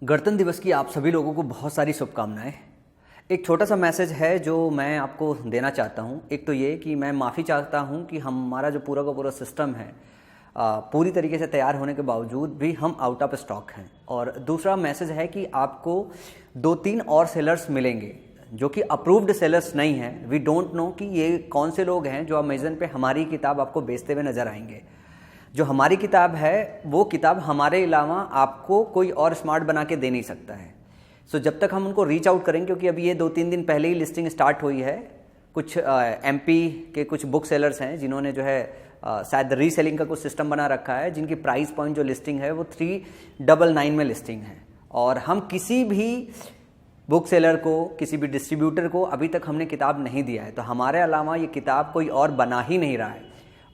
गणतंत्र दिवस की आप सभी लोगों को बहुत सारी शुभकामनाएं। एक छोटा सा मैसेज है जो मैं आपको देना चाहता हूं। एक तो ये कि मैं माफ़ी चाहता हूं कि हमारा जो पूरा का पूरा सिस्टम है पूरी तरीके से तैयार होने के बावजूद भी हम आउट ऑफ स्टॉक हैं। और दूसरा मैसेज है कि आपको 2-3 और सेलर्स मिलेंगे जो कि अप्रूव्ड सेलर्स नहीं हैं। वी डोंट नो कि ये कौन से लोग हैं जो अमेज़न पे हमारी किताब आपको बेचते हुए नज़र आएंगे। जो हमारी किताब है वो किताब हमारे अलावा आपको कोई और स्मार्ट बना के दे नहीं सकता है। सो जब तक हम उनको रीच आउट करेंगे, क्योंकि अभी ये 2-3 दिन पहले ही लिस्टिंग स्टार्ट हुई है। कुछ एमपी के कुछ बुक सेलर्स हैं जिन्होंने जो है शायद रीसेलिंग का कुछ सिस्टम बना रखा है, जिनकी प्राइस पॉइंट जो लिस्टिंग है वो 399 में लिस्टिंग है। और हम किसी भी बुक सेलर को, किसी भी डिस्ट्रीब्यूटर को अभी तक हमने किताब नहीं दिया है। तो हमारे अलावा ये किताब कोई और बना ही नहीं रहा है।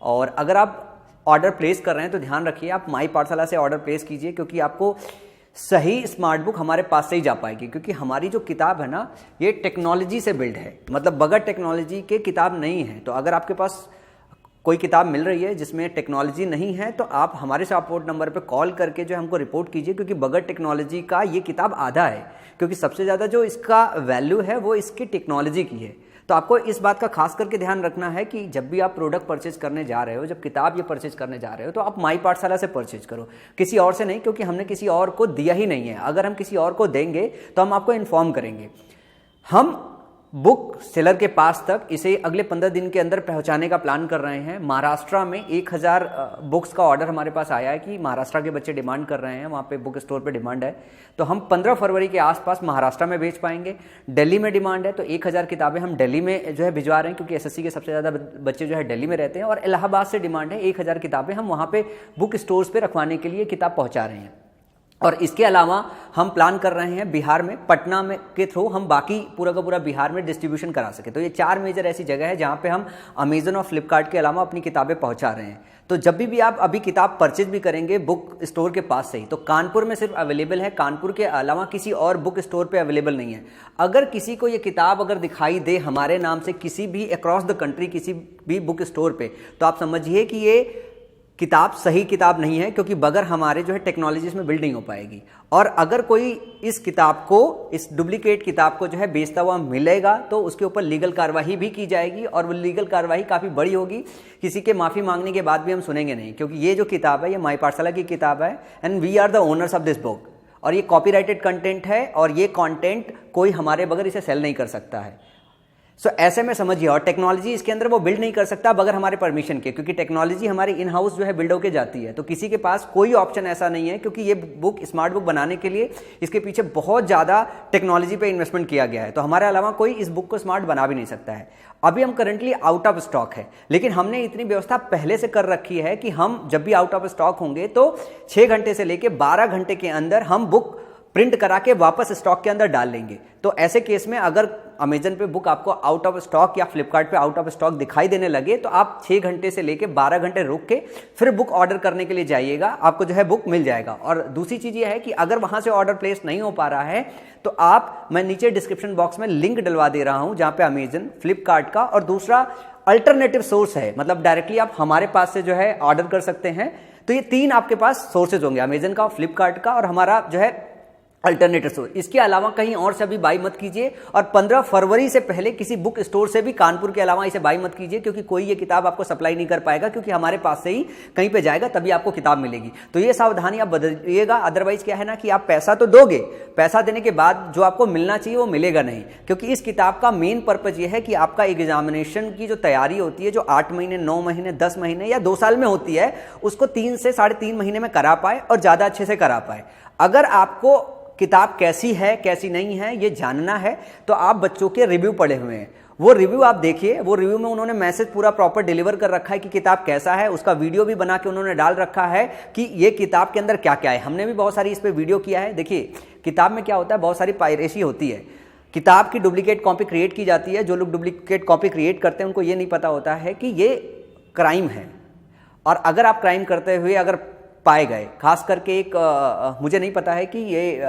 और अगर आप ऑर्डर प्लेस कर रहे हैं तो ध्यान रखिए आप माई पाठशाला से ऑर्डर प्लेस कीजिए, क्योंकि आपको सही स्मार्ट बुक हमारे पास से ही जा पाएगी। क्योंकि हमारी जो किताब है ना, ये टेक्नोलॉजी से बिल्ड है, मतलब बगैर टेक्नोलॉजी के किताब नहीं है। तो अगर आपके पास कोई किताब मिल रही है जिसमें टेक्नोलॉजी नहीं है तो आप हमारे सपोर्ट नंबर पे कॉल करके जो हमको रिपोर्ट कीजिए, क्योंकि बगैर टेक्नोलॉजी का ये किताब आधा है। क्योंकि सबसे ज़्यादा जो इसका वैल्यू है वो इसकी टेक्नोलॉजी की है। तो आपको इस बात का खास करके ध्यान रखना है कि जब भी आप प्रोडक्ट परचेज करने जा रहे हो, जब किताब ये परचेज करने जा रहे हो, तो आप माई पाठशाला से परचेज करो, किसी और से नहीं। क्योंकि हमने किसी और को दिया ही नहीं है। अगर हम किसी और को देंगे तो हम आपको इन्फॉर्म करेंगे। हम बुक सेलर के पास तक इसे अगले 15 दिन के अंदर पहुंचाने का प्लान कर रहे हैं। महाराष्ट्र में 1000 बुक्स का ऑर्डर हमारे पास आया है कि महाराष्ट्र के बच्चे डिमांड कर रहे हैं, वहाँ पे बुक स्टोर पे डिमांड है। तो हम 15 फरवरी के आसपास महाराष्ट्र में भेज पाएंगे। दिल्ली में डिमांड है तो 1000 किताबें हम दिल्ली में जो है भिजवा रहे हैं, क्योंकि एसएससी के सबसे ज़्यादा बच्चे जो है दिल्ली में रहते हैं। और इलाहाबाद से डिमांड है 1000 किताबें हम वहाँ पे बुक स्टोर्स पे रखवाने के लिए किताब पहुँचा रहे हैं। और इसके अलावा हम प्लान कर रहे हैं बिहार में, पटना में के थ्रू हम बाकी पूरा का पूरा बिहार में डिस्ट्रीब्यूशन करा सके। तो ये 4 मेजर ऐसी जगह है जहाँ पे हम अमेजन और फ्लिपकार्ट के अलावा अपनी किताबें पहुँचा रहे हैं। तो जब भी आप अभी किताब परचेज भी करेंगे बुक स्टोर के पास से ही, तो कानपुर में सिर्फ अवेलेबल है, कानपुर के अलावा किसी और बुक स्टोर पे अवेलेबल नहीं है। अगर किसी को ये किताब अगर दिखाई दे हमारे नाम से किसी भी अक्रॉस द कंट्री किसी भी बुक स्टोर पे, तो आप समझिए कि ये किताब सही किताब नहीं है, क्योंकि बगैर हमारे जो है टेक्नोलॉजी इसमें बिल्ड नहीं हो पाएगी। और अगर कोई इस किताब को, इस डुप्लीकेट किताब को जो है बेचता हुआ मिलेगा तो उसके ऊपर लीगल कार्रवाई भी की जाएगी। और वो लीगल कार्रवाई काफ़ी बड़ी होगी। किसी के माफ़ी मांगने के बाद भी हम सुनेंगे नहीं, क्योंकि ये जो किताब है ये माई पाठशाला की किताब है and we are the owners of this book. और ये कॉपीराइटेड कंटेंट है और ये कंटेंट कोई हमारे बगैर इसे सेल नहीं कर सकता है। सो ऐसे में समझिए, और टेक्नोलॉजी इसके अंदर वो बिल्ड नहीं कर सकता बगैर हमारे परमिशन के, क्योंकि टेक्नोलॉजी हमारी इन हाउस जो है बिल्ड होके जाती है। तो किसी के पास कोई ऑप्शन ऐसा नहीं है, क्योंकि ये बुक स्मार्ट बुक बनाने के लिए इसके पीछे बहुत ज़्यादा टेक्नोलॉजी पे इन्वेस्टमेंट किया गया है। तो हमारे अलावा कोई इस बुक को स्मार्ट बना भी नहीं सकता है। अभी हम करंटली आउट ऑफ स्टॉक है, लेकिन हमने इतनी व्यवस्था पहले से कर रखी है कि हम जब भी आउट ऑफ स्टॉक होंगे तो 6 घंटे से लेकर 12 घंटे के अंदर हम बुक प्रिंट करा के वापस स्टॉक के अंदर डाल लेंगे। तो ऐसे केस में अगर अमेजन पे बुक आपको आउट ऑफ स्टॉक या फ्लिपकार्ट पे आउट ऑफ स्टॉक दिखाई देने लगे तो आप 6 घंटे से लेके 12 घंटे रुक के फिर बुक ऑर्डर करने के लिए जाइएगा, आपको जो है बुक मिल जाएगा। और दूसरी चीज ये है कि अगर वहां से ऑर्डर प्लेस नहीं हो पा रहा है तो मैं नीचे डिस्क्रिप्शन बॉक्स में लिंक डलवा दे रहा हूं जहां पे अमेजन, फ्लिपकार्ट का और दूसरा अल्टरनेटिव सोर्स है, मतलब डायरेक्टली आप हमारे पास से जो है ऑर्डर कर सकते हैं। तो ये 3 आपके पास सोर्सेज होंगे, अमेजन का, फ्लिपकार्ट का और हमारा जो है अल्टरनेटिव सोर्स। इसके अलावा कहीं और से अभी बाई मत कीजिए। और 15 फरवरी से पहले किसी बुक स्टोर से भी कानपुर के अलावा इसे बाई मत कीजिए, क्योंकि कोई ये किताब आपको सप्लाई नहीं कर पाएगा, क्योंकि हमारे पास से ही कहीं पे जाएगा तभी आपको किताब मिलेगी। तो ये सावधानी आप बदलिएगा। अदरवाइज क्या है ना कि आप पैसा तो दोगे, पैसा देने के बाद जो आपको मिलना चाहिए वो मिलेगा नहीं। क्योंकि इस किताब का मेन पर्पज ये है कि आपका एग्जामिनेशन की जो तैयारी होती है, जो 8 महीने, 9 महीने, 10 महीने या 2 साल में होती है, उसको 3 से 3.5 महीने में करा पाए और ज्यादा अच्छे से करा पाए। अगर आपको किताब कैसी है कैसी नहीं है ये जानना है तो आप बच्चों के रिव्यू पढ़े हुए हैं, वो रिव्यू आप देखिए। वो रिव्यू में उन्होंने मैसेज पूरा प्रॉपर डिलीवर कर रखा है कि किताब कैसा है, उसका वीडियो भी बना के उन्होंने डाल रखा है कि ये किताब के अंदर क्या क्या है। हमने भी बहुत सारी इस पे वीडियो किया है। देखिए किताब में क्या होता है, बहुत सारी पायरेसी होती है, किताब की डुप्लीकेट कॉपी क्रिएट की जाती है। जो लोग डुप्लीकेट कॉपी क्रिएट करते हैं उनको ये नहीं पता होता है कि ये क्राइम है। और अगर आप क्राइम करते हुए अगर पाए गए। खास करके एक मुझे नहीं पता है कि ये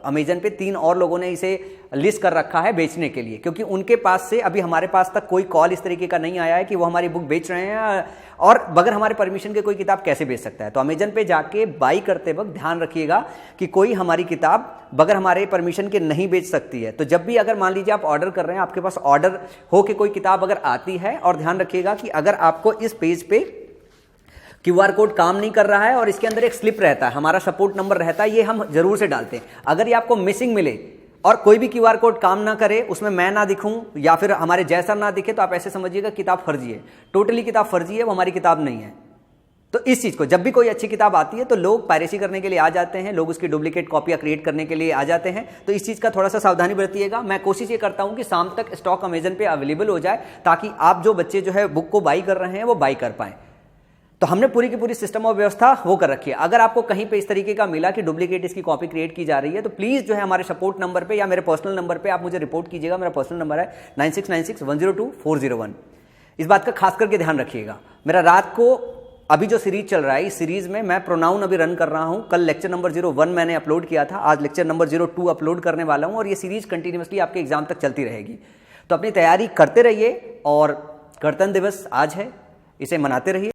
अमेजन पे 3 और लोगों ने इसे लिस्ट कर रखा है बेचने के लिए, क्योंकि उनके पास से अभी हमारे पास तक कोई कॉल इस तरीके का नहीं आया है कि वो हमारी बुक बेच रहे हैं, और बगैर हमारे परमिशन के कोई किताब कैसे बेच सकता है। तो अमेजन पे जाके बाई करते वक्त ध्यान रखिएगा कि कोई हमारी किताब बगैर हमारे परमिशन के नहीं बेच सकती है। तो जब भी अगर मान लीजिए आप ऑर्डर कर रहे हैं, आपके पास ऑर्डर हो के कोई किताब अगर आती है, और ध्यान रखिएगा कि अगर आपको इस पेज पे QR कोड काम नहीं कर रहा है और इसके अंदर एक स्लिप रहता है, हमारा सपोर्ट नंबर रहता है, ये हम जरूर से डालते हैं। अगर ये आपको मिसिंग मिले और कोई भी QR कोड काम ना करे, उसमें मैं ना दिखूं या फिर हमारे जैसा ना दिखे, तो आप ऐसे समझिएगा किताब फर्जी है। टोटली किताब फर्जी है, वो हमारी किताब नहीं है। तो इस चीज को, जब भी कोई अच्छी किताब आती है तो लोग पायरेसी करने के लिए आ जाते हैं, लोग उसकी डुप्लीकेट कॉपियां क्रिएट करने के लिए आ जाते हैं। तो इस चीज का थोड़ा सा सावधानी बरतिएगा। मैं कोशिश ये करता हूं कि शाम तक स्टॉक अमेजन पे अवेलेबल हो जाए, ताकि आप जो बच्चे जो है बुक को बाई कर रहे हैं वो बाई कर पाए। तो हमने पूरी की पूरी सिस्टम और व्यवस्था वो कर रखी है। अगर आपको कहीं पे इस तरीके का मिला कि डुप्लीकेट इसकी कॉपी क्रिएट की जा रही है, तो प्लीज जो है हमारे सपोर्ट नंबर पे या मेरे पर्सनल नंबर पे आप मुझे रिपोर्ट कीजिएगा। मेरा पर्सनल नंबर है 9696102401। इस बात का खास करके ध्यान रखिएगा। मेरा रात को अभी जो सीरीज चल रहा है, इस सीरीज में मैं प्रोनाउन अभी रन कर रहा हूं। कल लेक्चर नंबर 01 मैंने अपलोड किया था, आज लेक्चर नंबर 02 अपलोड करने वाला हूं, और ये सीरीज कंटिन्यूसली आपके एग्जाम तक चलती रहेगी। तो अपनी तैयारी करते रहिए, और गणतंत्र दिवस आज है, इसे मनाते रहिए।